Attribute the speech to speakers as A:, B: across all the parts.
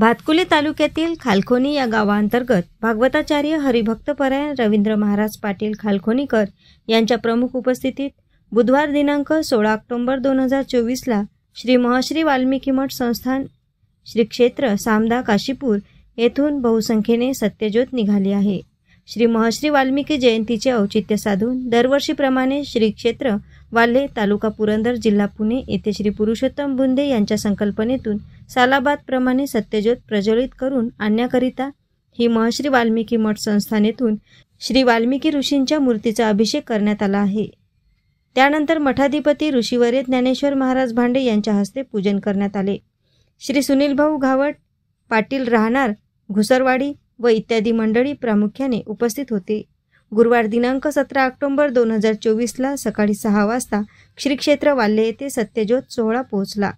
A: भातकुली तालुक्यातील खालखोनी या गावांतर्गत भागवताचार्य हरिभक्तपरायण रवींद्र महाराज पाटील खालखोनीकर यांच्या प्रमुख उपस्थितीत बुधवार दिनांक 16 ऑक्टोबर 2024ला श्री महश्री वाल्मिकी मठ संस्थान श्री क्षेत्र सामदा काशीपूर येथून बहुसंख्येने सत्यज्योत निघाली आहे। श्री महश्री वाल्मिकी जयंतीचे औचित्य साधून दरवर्षीप्रमाणे श्री क्षेत्र वाल्हे तालुका पुरंदर जिल्हा पुणे येथे श्री पुरुषोत्तम बुंदे यांच्या संकल्पनेतून सालाबादप्रमाणे सत्यज्योत प्रज्वलित करून आणण्याकरिता ही महश्री वाल्मिकी मठ संस्थानेतून श्री वाल्मिकी ऋषींच्या मूर्तीचा अभिषेक करण्यात आला आहे। त्यानंतर मठाधिपती ऋषीवर्य ज्ञानेश्वर महाराज भांडे यांच्या हस्ते पूजन करण्यात आले। श्री सुनील भाऊ घावट पाटील राहणार घुसरवाडी व इत्यादी मंडळी प्रामुख्याने उपस्थित होते। गुरुवार दिनांक 17 ऑक्टोबर 2024ला सकाळी 6 वाजता श्री क्षेत्र वाल्हे येथे सत्यज्योत सोहळा पोहोचला।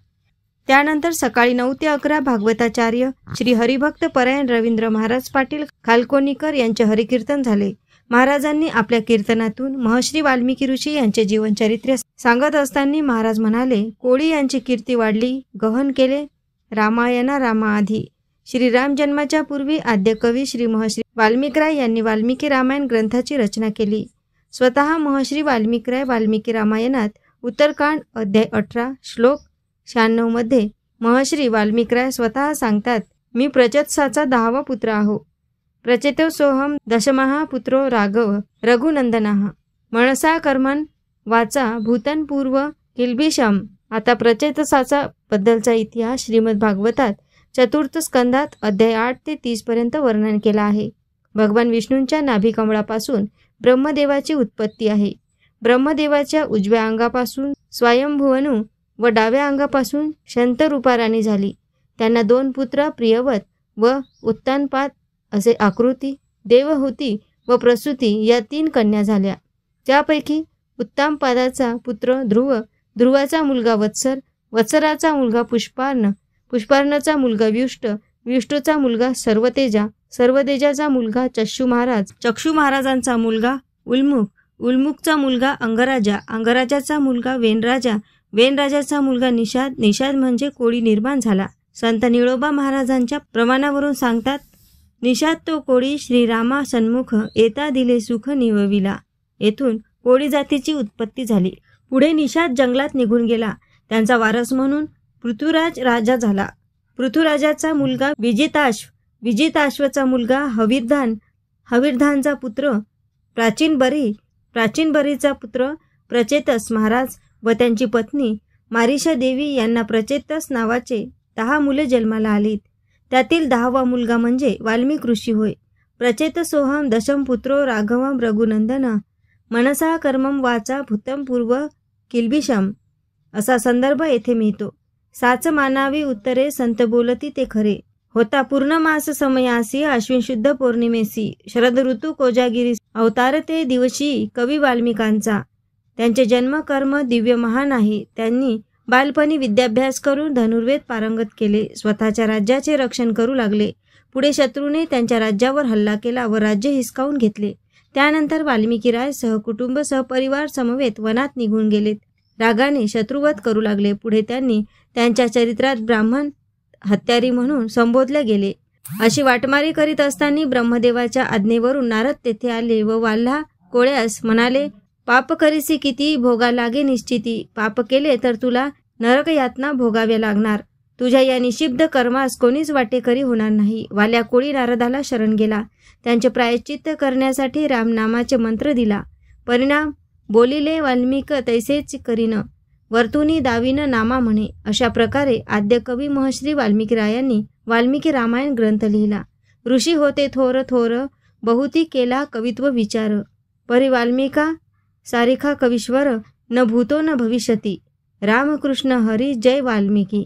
A: त्यानंतर सकाळी 9 ते 11 भागवताचार्य श्री हरिभक्त परायण रवींद्र महाराज पाटील खालखोनीकर यांचे हरिकीर्तन झाले। महाराजांनी आपल्या कीर्तनातून महश्री वाल्मिकी ऋषी यांचे जीवनचरित्र सांगत असताना महाराज म्हणाले, कोळी यांची कीर्ती वाढली, गहन केले रामायणा रामाआधी। श्रीराम जन्माच्या पूर्वी आद्य कवी श्री महश्री वाल्मिकराय यांनी वाल्मिकी रामायण ग्रंथाची रचना केली। स्वतः महश्री वाल्मिकराय वाल्मिकी रामायणात उत्तरकांड अध्याय 18 श्लोक 96 मध्ये महश्री वाल्मिकराय स्वतः सांगतात, मी प्रचेतसाचा 10वा पुत्र आहो। प्रचेतो सोहम दशमहा पुत्रो राघव रघुनंदनः मनसा कर्मन वाचा भूतन पूर्व किल्बिषम। आता प्रचेतसाचा बद्दलचा इतिहास श्रीमद भागवतात चतुर्थ स्कंदात अध्याय 8 ते 30 पर्यंत वर्णन केला आहे। भगवान विष्णूंच्या नाभिकमळापासून ब्रह्मदेवाची उत्पत्ती आहे। ब्रह्मदेवाच्या उजव्या अंगापासून स्वयंभुवनू व डाव्या अंगापासून शंतरूपाराणी झाली। त्यांना 2 पुत्र प्रियवत व उत्तानपाद असे आकृती, देवहूती व प्रसूती या 3 कन्या झाल्या। त्यापैकी उत्तानपादाचा पुत्र ध्रुव, ध्रुवाचा मुलगा वत्सर, वत्सराचा मुलगा पुष्पार्ण, पुष्पार्णचा मुलगा व्युष्ट, व्युष्टचा मुलगा सर्वतेजा, सर्वतेजाचा मुलगा चक्षु महाराज, चक्षु महाराजांचा मुलगा उल्मुख, उल्मुखचा मुलगा अंगराजा, अंगराजाचा मुलगा वेनराजा, वेनराजाचा मुलगा निषाद, निषाद म्हणजे कोळी निर्माण झाला। संत निळोबा महाराजांच्या प्रमाणावरून सांगतात, निषाद तो कोळी श्रीरामा सन्मुख येता दिले सुख निवविला। येथून कोळी जातीची उत्पत्ती झाली। पुढे निषाद जंगलात निघून गेला। त्यांचा वारस म्हणून पृथ्वीराज राजा झाला। पृथ्वीराजाचा मुलगा विजिताश्व, विजिताश्वचा मुलगा हविर्धान, हविर्धानचा पुत्र प्राचीनबरी, प्राचीनबरीचा पुत्र प्रचेतस महाराज व त्यांची पत्नी मारिशा देवी यांना प्रचेतस नावाचे 10 मुले जन्माला आलीत। त्यातील 10वा मुलगा म्हणजे वाल्मिक ऋषी होय। प्रचेतसोहम दशम पुत्रो राघवम रघुनंदन मनसा कर्मम वाचा भूतम पूर्व किल्बिषम असा संदर्भ येथे मिळतो। साच मानावी उत्तरे संत बोलती ते खरे। होता पूर्णमास समयासी अश्विन शुद्ध पौर्णिमेसी शरद ऋतू कोजागिरी अवतार ते दिवशी कवी वाल्मिकांचा। त्यांचे जन्म कर्म दिव्य महान आहे। त्यांनी बालपणी विद्याभ्यास करून धनुर्वेद पारंगत केले। स्वतःच्या राज्याचे रक्षण करू लागले। पुढे शत्रूने त्यांच्या राज्यावर हल्ला केला व राज्य हिसकावून घेतले। त्यानंतर वाल्मिकीराय सहकुटुंब सहपरिवार समवेत वनात निघून गेलेत। रागाने शत्रुवध करू लागले। पुढे त्यांनी त्यांच्या चरित्रात ब्राह्मण हत्यारी म्हणून संबोधले गेले। अशी वाटमारी करीत असताना ब्रह्मदेवाच्या आज्ञेवरून नारद तेथे आले व वाल्हा कोळ्यास म्हणाले, पाप करीसी किती भोगा लागे निश्चिती। पाप केले तर तुला नरक यातना भोगाव्या लागणार। तुझ्या या निषिद्ध कर्मास कोणीच वाटेकरी होणार नाही। वाल्या कोळी नारदाला शरण गेला। त्यांचे प्रायश्चित्त करण्यासाठी रामनामाचे मंत्र दिला। परिणाम बोलिले वाल्मिक तैसेच करीन वर्तुनी दाविन नामा म्हणे। अशा प्रकारे आद्य कवी महश्री वाल्मिकीरायांनी वाल्मिकी रामायण ग्रंथ लिहिला। ऋषी होते थोर थोर बहुती केला कवित्व विचार। परी वाल्मिका सारिखा कवीश्वर न भूतो न भविष्यती। रामकृष्ण हरी जय वाल्मिकी।